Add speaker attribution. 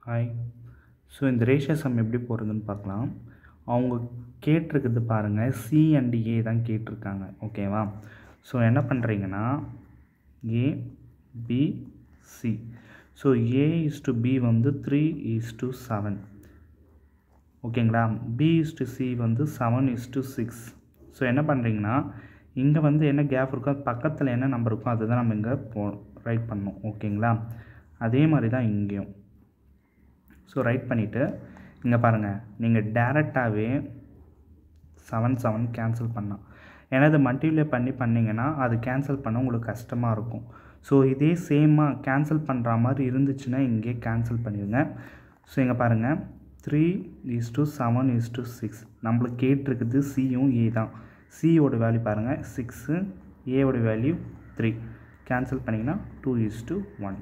Speaker 1: Hi. So இந்த ratio some எப்படி போடுறதுன்னு பார்க்கலாம். அவங்க கேட்டிருக்குது பாருங்கள், சி அண்ட் ஏ தான் கேட்டிருக்காங்க. ஓகேவா? ஸோ என்ன பண்ணுறீங்கன்னா A B C. So A is to B வந்து 3:7. ஓகேங்களா? பி இஸ் டு சி வந்து 7:6. ஸோ என்ன பண்ணுறீங்கன்னா இங்கே வந்து என்ன கேப் இருக்கோ பக்கத்தில் என்ன நம்பர் இருக்கோ அதுதான் நம்ம இங்கே ரைட் பண்ணணும். ஓகேங்களா? அதே மாதிரி தான் இங்கேயும். ஸோ ரைட் பண்ணிவிட்டு இங்கே பாருங்கள், நீங்கள் டேரெக்டாகவே 7 கேன்சல் பண்ணலாம். ஏன்னா இது மல்டிப்ளை பண்ணிங்கன்னா அது கேன்சல் பண்ண உங்களுக்கு கஷ்டமாக இருக்கும். ஸோ இதே சேமாக கேன்சல் பண்ணுற மாதிரி இருந்துச்சுன்னா இங்கே கேன்சல் பண்ணிடுங்க. ஸோ இங்கே பாருங்கள் 3:7:6. நம்மளுக்கு கேட்டிருக்குது சியும் ஏ தான். சியோட வேல்யூ பாருங்கள் 6, ஏவோட வேல்யூ 3. கேன்சல் பண்ணிங்கன்னா 2:1.